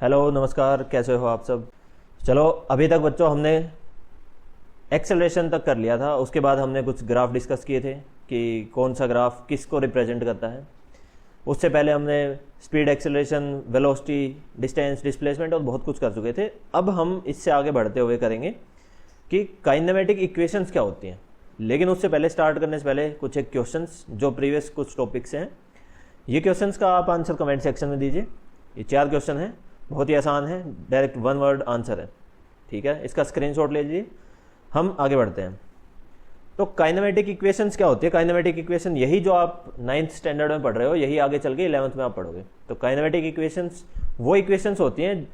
Hello नमस्कार, कैसे हो आप सब। चलो अभी तक बच्चों हमने एक्सेलरेशन तक कर लिया था। उसके बाद हमने कुछ ग्राफ डिस्कस किए थे कि कौन सा ग्राफ किसको रिप्रेजेंट करता है। उससे पहले हमने speed, acceleration, velocity, distance, displacement और बहुत कुछ कर चुके थे। अब हम इससे आगे बढ़ते हुए करेंगे कि काइनेमेटिक इक्वेशंस क्या होती हैं। लेकिन उससे पहले, स्टार्ट करने से पहले कुछ एक क्वेश्चंस जो प्रीवियस कुछ टॉपिक से हैं, ये क्वेश्चंस का आप आंसर कमेंट सेक्शन में दीजिए। ये 4 क्वेश्चन हैं, बहुत ही आसान है, डायरेक्ट 1 वर्ड आंसर है। ठीक है, इसका स्क्रीनशॉट ले लीजिए। हम आगे बढ़ते हैं। तो काइनेमेटिक इक्वेशंस क्या होती है। काइनेमेटिक इक्वेशन यही जो आप 9th स्टैंडर्ड में पढ़ रहे हो, यही आगे चल के 11th में आप पढ़ोगे। तो काइनेमेटिक इक्वेशंस वो इक्वेशंस होती हैं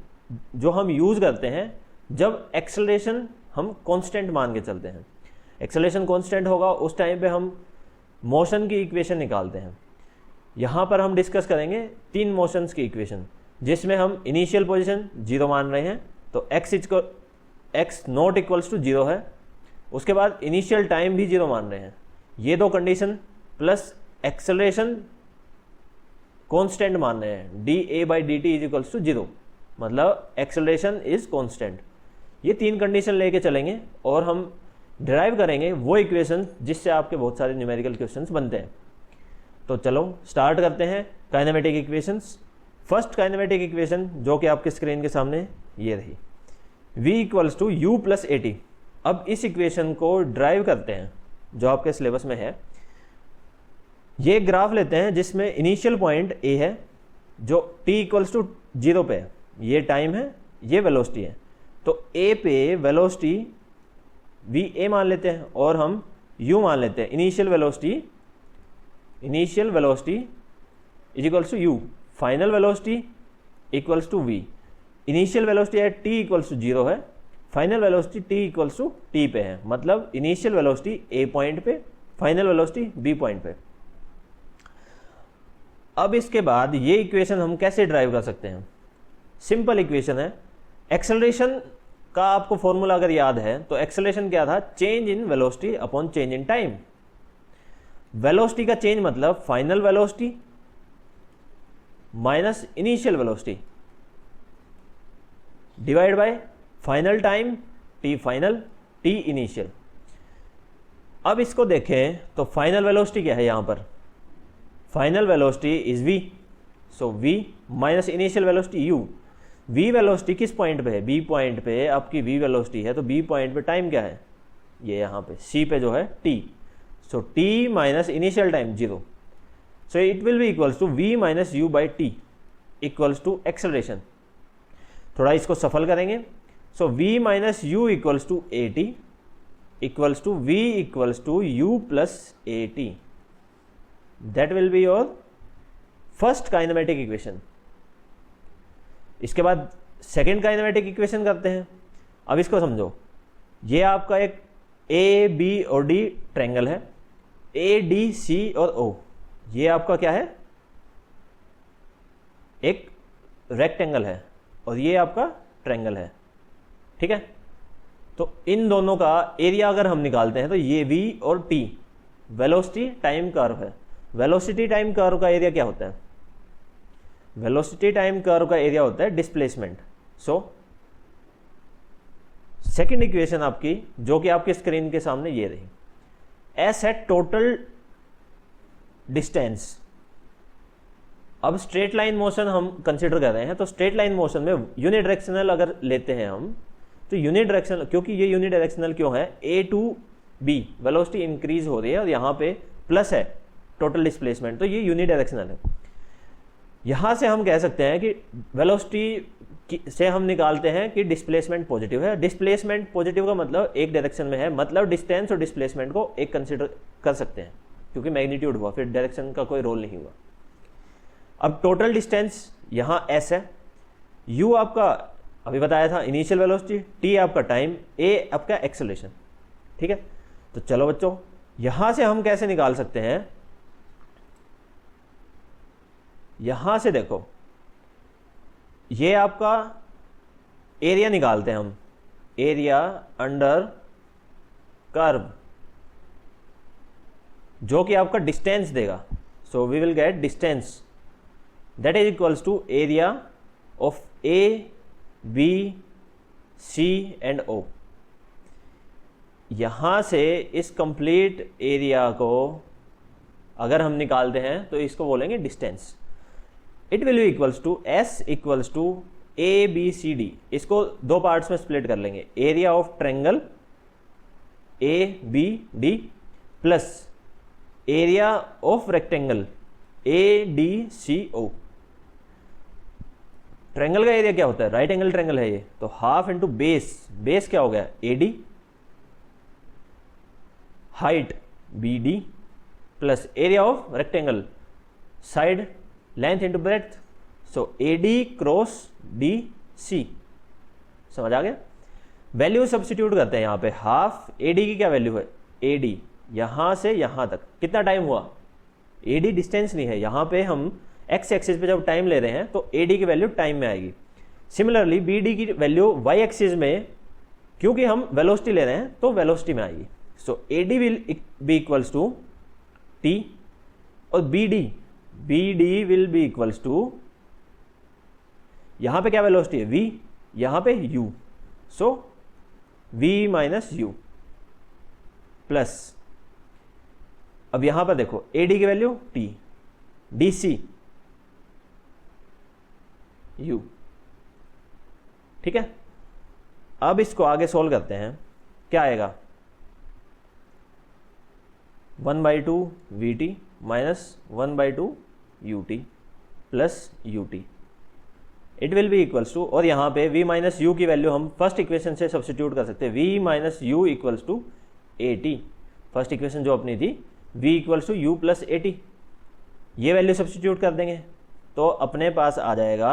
जो हम यूज करते हैं जब एक्सेलरेशन हम कांस्टेंट मान के चलते हैं। एक्सेलरेशन कांस्टेंट होगा उस टाइम पे हम मोशन की इक्वेशन निकालते हैं। यहां पर हम डिस्कस करेंगे 3 मोशंस की इक्वेशन, जिसमें हम इनिशियल पोजीशन 0 मान रहे हैं, तो x नॉट इक्वल्स टू 0 है। उसके बाद इनिशियल टाइम भी 0 मान रहे हैं। ये 2 कंडीशन प्लस एक्सेलरेशन कांस्टेंट मान रहे हैं, dA/dt इज इक्वल्स टू 0, मतलब एक्सेलरेशन इज कांस्टेंट। ये 3 कंडीशन लेके चलेंगे और हम डिराइव करेंगे वो इक्वेशन जिससे आपके बहुत सारे न्यूमेरिकल क्वेश्चंस बनते हैं। तो चलो स्टार्ट करते हैं kinematic equations. First kinematic equation जो कि आपके स्क्रीन के सामने ये रही, v equals to u plus AT। अब इस इक्वेशन को ड्राइव करते हैं जो आपके सिलेबस में है। ये ग्राफ लेते हैं जिसमें इनिशियल पॉइंट a है जो t इक्वल्स टू 0 पे है, ये टाइम है, ये वेलोसिटी है। तो a पे वेलोसिटी va मान लेते हैं और हम u मान लेते हैं। Initial velocity is equals to u, final velocity equals to v। Initial velocity है t इक्वल्स टू 0 है, final velocity t equals to t पे है, मतलब इनिशियल वेलोसिटी a पॉइंट पे, फाइनल वेलोसिटी b पॉइंट पे। अब इसके बाद ये इक्वेशन हम कैसे ड्राइव कर सकते हैं। सिंपल इक्वेशन है। एक्सेलरेशन का आपको फॉर्मूला अगर याद है तो एक्सेलरेशन क्या था, change in velocity upon change in time. Velocity का चेंज मतलब final velocity minus initial velocity divide by final time, t final, t initial. अब इसको देखें तो फाइनल वेलोसिटी क्या है, यहां पर final velocity is v, so v minus initial velocity u। v velocity किस पॉइंट पे है, b पॉइंट पे आपकी v वेलोसिटी है, तो b पॉइंट पे टाइम क्या है, ये यहां पे c पे जो है t, so t minus initial time 0, so it will be equals to v minus u by t equals to acceleration। थोड़ा इसको सफल करेंगे, so v minus u equals to at equals to v equals to u plus at। that will be your first kinematic equation। इसके बाद second kinematic equation करते हैं। अब इसको समझो, ये आपका एक a b और d ट्रायंगल है, a d c और o। ये आपका क्या है, एक रेक्टेंगल है और ये आपका ट्रायंगल है। ठीक है, तो इन दोनों का एरिया अगर हम निकालते हैं तो ये v और t वेलोसिटी टाइम कर्व है। वेलोसिटी टाइम कर्व का एरिया क्या होता है, वेलोसिटी टाइम कर्व का एरिया होता है डिस्प्लेसमेंट। सो सेकंड इक्वेशन आपकी जो कि आपके स्क्रीन के सामने ये रही, s है टोटल डिस्टेंस। अब स्ट्रेट लाइन मोशन हम कंसीडर कर रहे हैं, तो स्ट्रेट लाइन मोशन में यूनिट डायरेक्शनल अगर लेते हैं हम, तो यूनिट डायरेक्शनल, क्योंकि ये यूनिट डायरेक्शनल क्यों है, a to b velocity increase हो रही है और यहां पे प्लस है टोटल डिस्प्लेसमेंट, तो ये यूनिट डायरेक्शनल है। यहां से हम कह सकते हैं कि वेलोसिटी से हम निकालते हैं कि डिस्प्लेसमेंट पॉजिटिव है। डिस्प्लेसमेंट पॉजिटिव का मतलब एक डायरेक्शन में है, मतलब डिस्टेंस और डिस्प्लेसमेंट को एक कंसीडर कर सकते हैं, क्योंकि मैग्नीट्यूड हुआ, फिर डायरेक्शन का कोई रोल नहीं हुआ। अब टोटल डिस्टेंस यहां s है, u आपका अभी बताया था इनिशियल वेलोसिटी, t आपका टाइम, a आपका एक्सेलरेशन। ठीक है, तो चलो बच्चों यहां से हम कैसे निकाल सकते हैं। यहां से देखो, ये आपका एरिया निकालते हैं हम, एरिया अंडर कर्व, जो कि आपका डिस्टेंस देगा। So we will get distance that is equals to area of A B C and O. यहां से इस कंप्लीट एरिया को अगर हम निकालते हैं तो इसको बोलेंगे distance. It will be equals to s equals to A B C D. इसको दो पार्ट्स में स्प्लिट कर लेंगे, area of triangle A B D plus area of rectangle A D C O. Triangle का एरिया क्या होता है, right angle triangle है ये, तो हाफ इंटू बेस, बेस क्या हो गया A D, height B D plus area of rectangle side length into breadth, so A D cross D C. समझ आ गया। वैल्यू सब्स्टिट्यूट करते हैं यहां पे, हाफ ए डी की क्या वैल्यू है, ए डी यहां से यहां तक कितना टाइम हुआ, ए डी डिस्टेंस नहीं है, यहां पे हम एक्स एक्सिस पे जब टाइम ले रहे हैं तो ए डी की वैल्यू टाइम में आएगी। सिमिलरली बी डी की वैल्यू वाई एक्सिस में, क्योंकि हम वेलोसिटी ले रहे हैं तो वेलोसिटी में आएगी। So A D will be equals to T और B D will be equals to, यहां पे क्या वेलोसिटी है v, यहां पे u, सो v माइनस u प्लस, अब यहां पर देखो ए डी की value t, D C u। ठीक है, अब इसको आगे सोल्व करते हैं, क्या आएगा 1/2 vt minus 1/2 ut plus ut। It will be equals to, और यहां पे v माइनस यू की वैल्यू हम फर्स्ट इक्वेशन से सब्स्टिट्यूट कर सकते हैं, v minus you equals to A t. First equation जो अपनी थी v equals to you plus A t, ये वैल्यू सब्स्टिट्यूट कर देंगे तो अपने पास आ जाएगा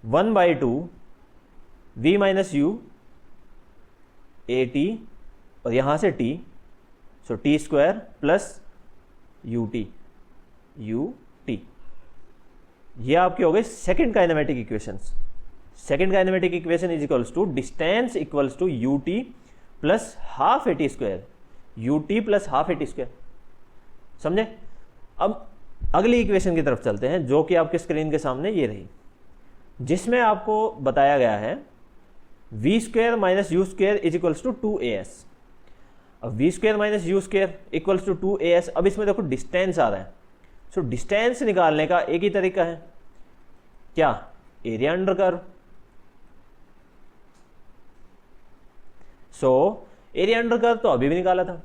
1/2 v minus u a t और यहां से t, so T square plus u t, ये आपके हो गए second kinematic equations. Second kinematic equation is equals to distance equals to U T plus half A T square, u T plus half A T square. समझे। अब अगली equation की तरफ चलते हैं जो कि आपके स्क्रीन के सामने ये रही, जिसमें आपको बताया गया है v square minus u square is equals to 2as। अब v square minus u square equals to 2as। अब इसमें देखो डिस्टेंस आ रहा है, सो डिस्टेंस निकालने का एक ही तरीका है, क्या, area under curve. So area under curve तो अभी भी निकाला था,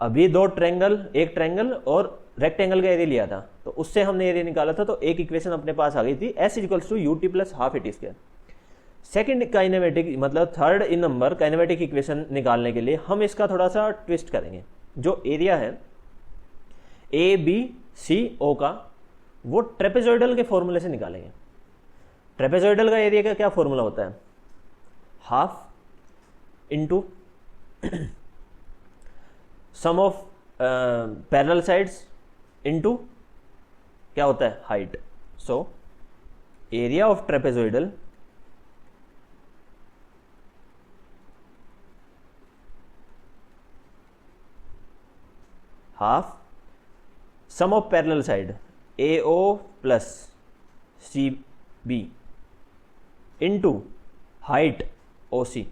अभी दो ट्रायंगल, एक ट्रायंगल और रेक्टेंगल का एरिया लिया था तो उससे हमने एरिया निकाला था, तो एक इक्वेशन अपने पास आ गई थी, S equals to U T plus half A T square. Second kinematic मतलब third in number kinematic equation निकालने के लिए हम इसका थोड़ा सा ट्विस्ट करेंगे। जो एरिया है ए बी सी ओ का, वो ट्रेपेजॉइडल के फॉर्मूले से निकालेंगे। ट्रेपेजॉइडल का एरिया का क्या फॉर्मूला होता है, half into sum of parallel sides into क्या होता है, height. So area of trapezoidal half sum of parallel side A O plus C B into height O C.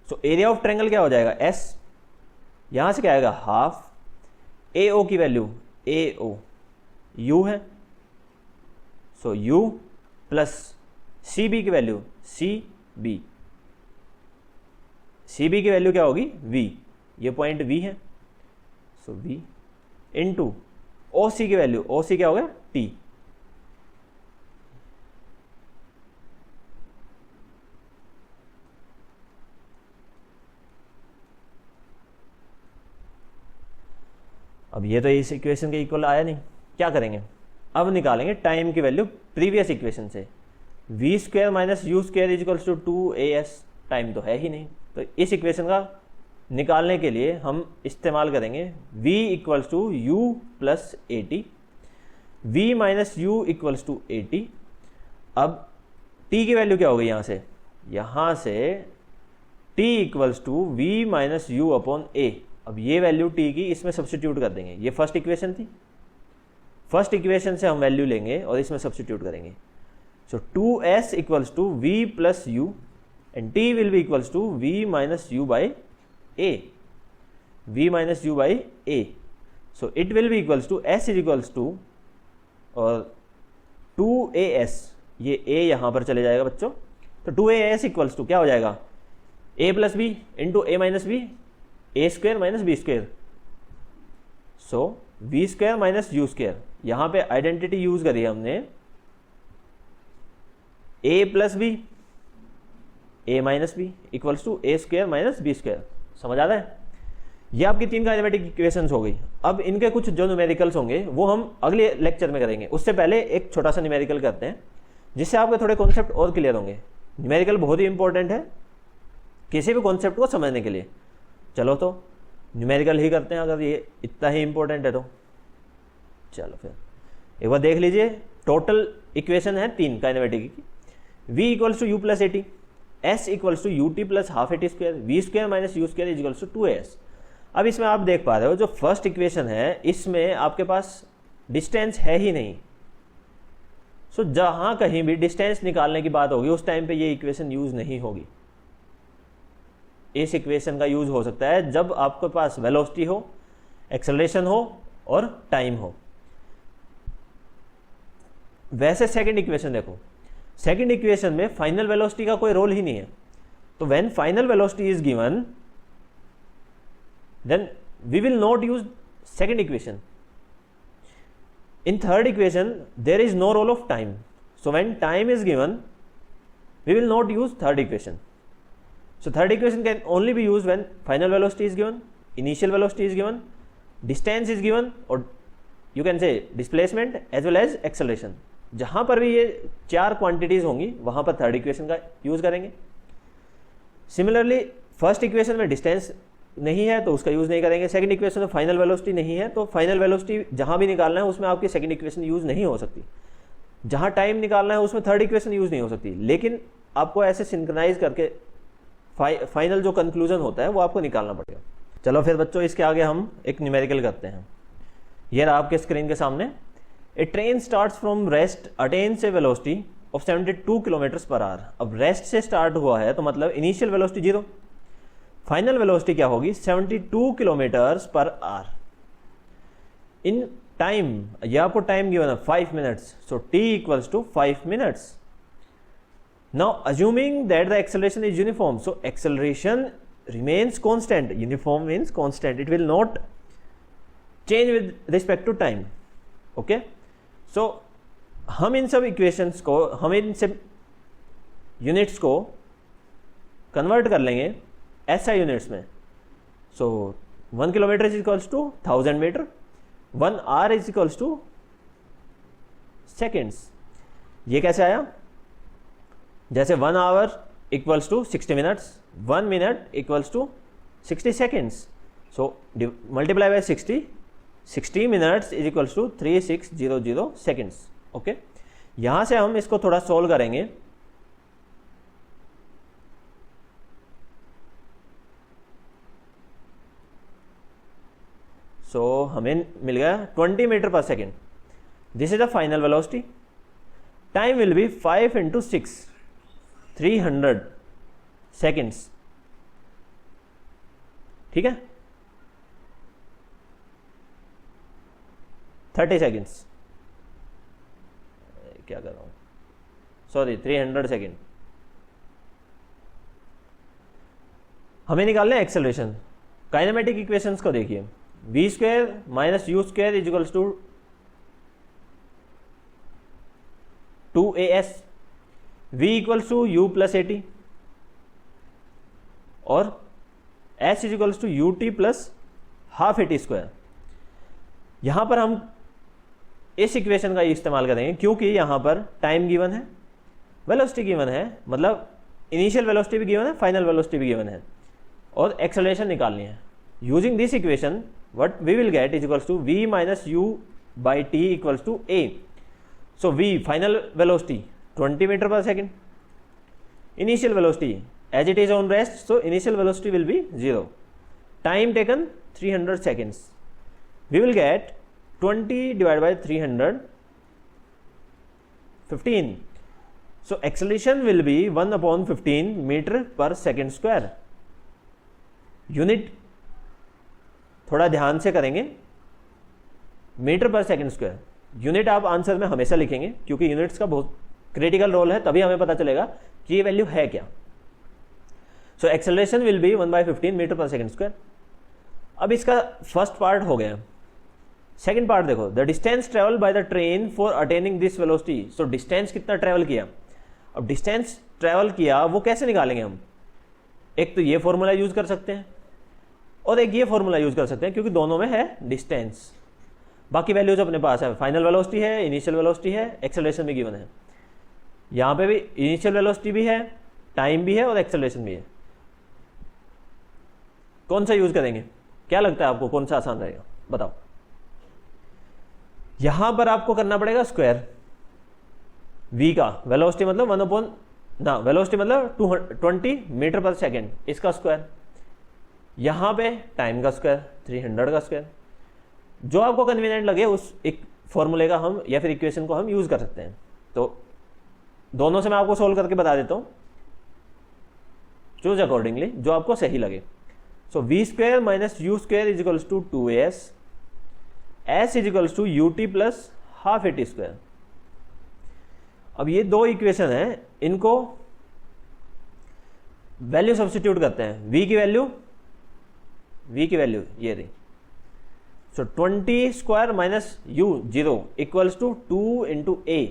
So area of triangle क्या हो जाएगा, S, यहां से क्या आएगा हाफ, ए ओ की वैल्यू ए ओ यू है, so U plus C B की value C B, C B की वैल्यू क्या होगी वी, ये पॉइंट वी है, सो वी इंटू ओ सी की वैल्यू, ओ सी क्या हो गया टी। अब ये तो इस इक्वेशन के इक्वल आया नहीं, क्या करेंगे, अब निकालेंगे टाइम की वैल्यू प्रीवियस इक्वेशन से। V square minus u square is equals to 2as, time तो है ही नहीं, तो इस इक्वेशन का निकालने के लिए हम इस्तेमाल करेंगे v equals to you plus A T, V minus you equals to A T. अब t की वैल्यू क्या होगी, यहां से t equals to V minus U upon A. अब ये वैल्यू t की इसमें सब्स्टिट्यूट कर देंगे, ये फर्स्ट इक्वेशन थी, फर्स्ट इक्वेशन से हम वैल्यू लेंगे और इसमें सब्स्टिट्यूट करेंगे। So 2s equals to v plus u and t will be equals to v minus u by a, v minus u by a। So it will be equals to s is equals to और 2as, ये a यहां पर चले जाएगा बच्चों, तो 2as equals to क्या हो जाएगा, a plus b into a minus b, a square minus b square. So v square minus u square, यहां पे आइडेंटिटी यूज करी हमने a plus b, a minus b equals to a square minus b square. समझ आ रहा है? ये आपकी 3 काइनेमेटिक इक्वेशंस हो गई। अब इनके कुछ जो न्यूमेरिकल्स होंगे वो हम अगले लेक्चर में करेंगे। उससे पहले एक छोटा सा न्यूमेरिकल करते हैं जिससे आपके थोड़े कॉन्सेप्ट और क्लियर होंगे। न्यूमेरिकल बहुत ही इंपॉर्टेंट है किसी भी कॉन्सेप्ट को समझने के लिए। चलो तो न्यूमेरिकल ही करते हैं अगर ये इतना ही इंपॉर्टेंट है तो। चलो फिर एक बार देख लीजिए, टोटल इक्वेशन है 3 काइनेमेटिक की। v equals to you plus A t, s equals to U T plus half A T square, v square minus u square is equals to 2as। अब इसमें आप देख पा रहे हो जो फर्स्ट इक्वेशन है इसमें आपके पास डिस्टेंस है ही नहीं। सो जहां कहीं भी डिस्टेंस निकालने की बात होगी उस टाइम पे ये इक्वेशन यूज नहीं होगी। इस इक्वेशन का यूज हो सकता है जब आपके पास वेलोसिटी हो, एक्सेलरेशन हो और टाइम हो। वैसे सेकंड इक्वेशन देखो, सेकंड इक्वेशन में फाइनल वेलोसिटी का कोई रोल ही नहीं है। तो when final velocity is given then we will not use second equation. In third equation there is no role of time, so when time is given we will not use third equation. So third equation can only be used when final velocity is given, initial velocity is given, distance is given or you can say displacement as well as acceleration. जहां पर भी ये 4 quantities होंगी वहां पर third equation का use करेंगे। Similarly first equation में डिस्टेंस नहीं है तो उसका यूज नहीं करेंगे। सेकंड इक्वेशन में फाइनल वेलोसिटी नहीं है तो फाइनल वेलोसिटी जहां भी निकालना है उसमें आपकी सेकंड इक्वेशन यूज नहीं हो सकती। जहां टाइम निकालना है उसमें थर्ड इक्वेशन यूज नहीं हो सकती। लेकिन आपको ऐसे सिंक्रोनाइज करके फाइनल जो कंक्लूजन होता है वो आपको निकालना पड़ेगा। चलो फिर बच्चों इसके आगे हम एक न्यूमेरिकल करते हैं। ये रहा आपके स्क्रीन के सामने। A train starts from rest attains a velocity of 72 kilometre per hour. अब रेस्ट से स्टार्ट हुआ है तो मतलब इनिशियल वेलोसिटी 0, फाइनल वेलोसिटी क्या होगी 72 kilometre per our. In time ये आपको टाइम गिवन है 5 minutes, so t equals to 5 minutes. Now assuming that the acceleration is uniform, so acceleration remains constant. Uniform means constant, it will not change with respect to time. Okay, so हम इन सब equations को, हम इन सब units को convert कर लेंगे SI यूनिट्स में। So 1 kilometre is equals to 1000 metre, 1 hour is equals to seconds. ये कैसे आया? जैसे 1 hour equals to 60 minutes, 1 minute equals to 60 seconds. So multiply by 60 minutes is equals to 3600 seconds. Okay, यहां से हम इसको थोड़ा सोल्व करेंगे। सो हमें मिल गया 20 metre per second. This is the final velocity. Time will be 5 into 6, 300 seconds. ठीक है, 30 सेकेंड्स, क्या कर रहा हूं, सॉरी 300 सेकेंड। हमें निकालना है एक्सेलरेशन। काइनेमेटिक इक्वेशंस को देखिए, v square minus u square is equals to 2as, v equals to u plus A t और s is equals to U T plus half A T square. यहां पर हम इस इक्वेशन का इस्तेमाल करेंगे क्योंकि यहां पर टाइम गिवन है, वेलोसिटी गिवन है, मतलब इनिशियल वेलोसिटी भी गिवन है, फाइनल वेलोसिटी भी गिवन है और एक्सेलरेशन निकालनी है। Using this equation what we will get is equals to v minus u by t equals to a. So v final velocity 20 meter per second, initial velocity as it is on rest, so initial velocity will be 0, time taken 300 seconds. We will get 20 divide by 315. So acceleration will be 1/15 metre per second square. Unit थोड़ा ध्यान से करेंगे, metre per second square. Unit आप answer में हमेशा लिखेंगे क्योंकि units का बहुत क्रिटिकल रोल है, तभी हमें पता चलेगा कि ये वैल्यू है क्या. So acceleration will be 1/15 metre per second square. अब इसका फर्स्ट पार्ट हो गया. सेकेंड पार्ट देखो, the distance travel by the train for attaining this velocity. So distance कितना ट्रेवल किया. अब डिस्टेंस ट्रेवल किया वो कैसे निकालेंगे हम. एक तो ये फॉर्मूला यूज कर सकते हैं और एक ये फॉर्मूला यूज कर सकते हैं क्योंकि दोनों में है डिस्टेंस. बाकी वैल्यूज अपने पास है, फाइनल वेलोसिटी है, इनिशियल वेलोसिटी है, एक्सेलरेशन भी गिवन है. यहां पे भी इनिशियल वेलोसिटी भी है, टाइम भी है और एक्सेलरेशन भी है. कौन सा यूज करेंगे, क्या लगता है आपको कौन सा आसान रहेगा बताओ. यहां पर आपको करना पड़ेगा स्क्वायर. v का वेलोसिटी मतलब वेलोसिटी मतलब 20 मीटर पर सेकेंड, इसका स्क्वायर. यहां पे टाइम का स्क्वायर 300 का स्क्वायर. जो आपको कन्वीनियंट लगे उस एक फॉर्मूले का हम या फिर इक्वेशन को हम यूज कर सकते हैं. तो दोनों से मैं आपको सोल्व करके बता देता हूं, चूज अकॉर्डिंगली जो आपको सही लगे. So v square minus u square is equals to 2as, s is equals to ut plus half at square. अब ये दो इक्वेशन है, इनको वैल्यू सब्स्टिट्यूट करते हैं. v की वैल्यू ये रही. So 20 square minus u 0 equals to 2 into a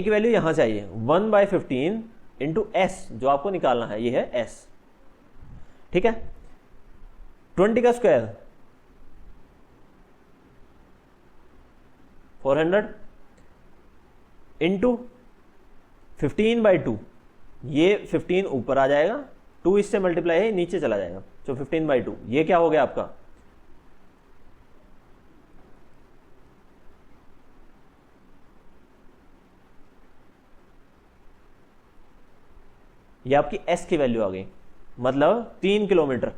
की वैल्यू यहां से आई है 1/15 इंटू s जो आपको निकालना है, ये है s. ठीक है. 20 का स्क्वायर 400 इंटू 15/2, ये 15 ऊपर आ जाएगा, 2 इससे मल्टीप्लाई है नीचे चला जाएगा. तो 15/2 ये क्या हो गया आपका, ये आपकी s की वैल्यू आ गई, मतलब 3 किलोमीटर.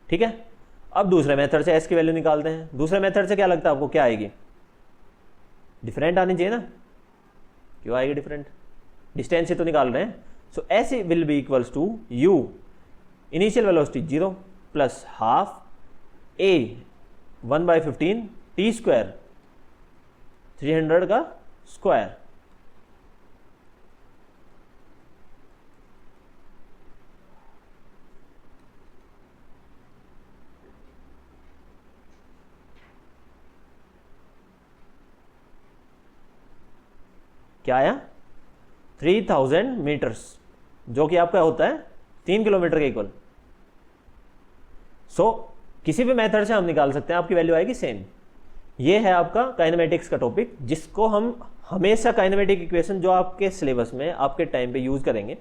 ठीक है. अब दूसरे मेथड से s की वैल्यू निकालते हैं. दूसरे मेथड से क्या लगता है आपको, क्या आएगी, डिफरेंट आनी चाहिए ना. क्यों आएगी डिफरेंट, डिस्टेंस ही तो निकाल रहे हैं. So s will be equals to u initial velocity 0 plus half a 1/15 t square 300 का स्क्वायर. क्या आया 3000 मीटर्स, जो कि आपका होता है 3 किलोमीटर के इक्वल. सो किसी भी मेथड से हम निकाल सकते हैं, आपकी वैल्यू आएगी सेम. ये है आपका काइनेमेटिक्स का टॉपिक, जिसको हम हमेशा काइनेमेटिक इक्वेशन जो आपके सिलेबस में आपके टाइम पे यूज करेंगे.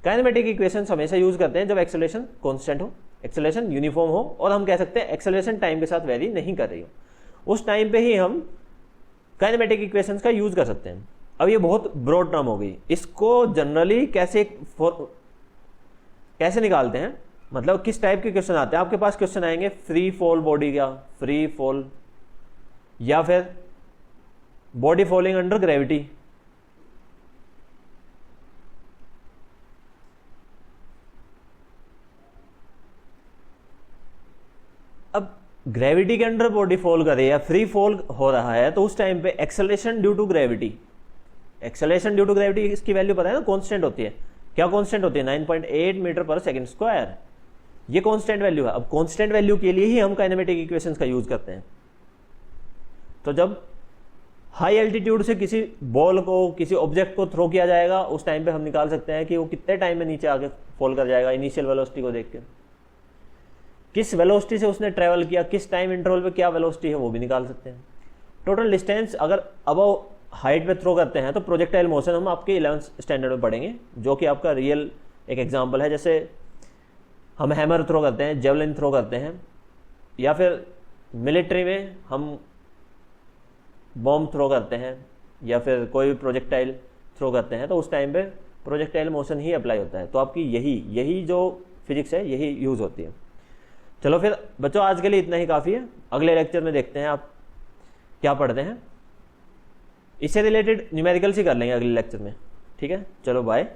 काइनेमेटिक इक्वेशन हमेशा यूज करते हैं जब एक्सेलरेशन कांस्टेंट हो, एक्सेलरेशन यूनिफॉर्म हो, और हम कह सकते हैं एक्सेलरेशन टाइम के साथ वेरी नहीं कर रही हो. उस टाइम पे ही हम काइनेमेटिक इक्वेशंस का यूज कर सकते हैं. अब ये बहुत ब्रॉड टर्म हो गई, इसको जनरली कैसे निकालते हैं, मतलब किस टाइप के क्वेश्चन आते हैं. आपके पास क्वेश्चन आएंगे फ्री फॉल बॉडी का, फ्री फॉल, या फिर बॉडी फॉलिंग अंडर ग्रेविटी. अब ग्रेविटी के अंडर बॉडी फॉल करे या फ्री फॉल हो रहा है तो उस टाइम पे acceleration due to gravity, acceleration due to gravity इसकी वैल्यू पता है ना, कांस्टेंट होती है. क्या कांस्टेंट होती है, 9.8 मीटर पर सेकंड स्क्वायर. ये कांस्टेंट वैल्यू है. अब कांस्टेंट वैल्यू के लिए ही हम काइनेमेटिक इक्वेशंस का यूज करते हैं. तो जब हाई एल्टीट्यूड से किसी बॉल को, किसी ऑब्जेक्ट को थ्रो किया जाएगा, उस टाइम पे हम निकाल सकते हैं कि वो कितने टाइम में नीचे आके फॉल कर जाएगा, इनिशियल वेलोसिटी को देख के. किस वेलोसिटी से उसने ट्रेवल किया, किस टाइम इंटरवल पे क्या वेलोसिटी है, वो भी निकाल सकते हैं. टोटल डिस्टेंस अगर अबव हाइट पे थ्रो करते हैं तो प्रोजेक्टाइल मोशन हम आपके 11th स्टैंडर्ड में पढ़ेंगे, जो कि आपका रियल एक एग्जांपल है. जैसे हम हैमर थ्रो करते हैं, जेवलिन थ्रो करते हैं, या फिर मिलिट्री में हम बॉम्ब थ्रो करते हैं, या फिर कोई भी प्रोजेक्टाइल थ्रो करते हैं, तो उस टाइम पे प्रोजेक्टाइल मोशन ही अप्लाई होता है. तो आपकी यही जो फिजिक्स है यही यूज होती है. चलो फिर बच्चों आज के लिए इतना ही काफ़ी है। अगले लेक्चर में देखते हैं आप क्या पढ़ते हैं, इससे रिलेटेड न्यूमेरिकल्स ही कर लेंगे अगले लेक्चर में। ठीक है, चलो बाय।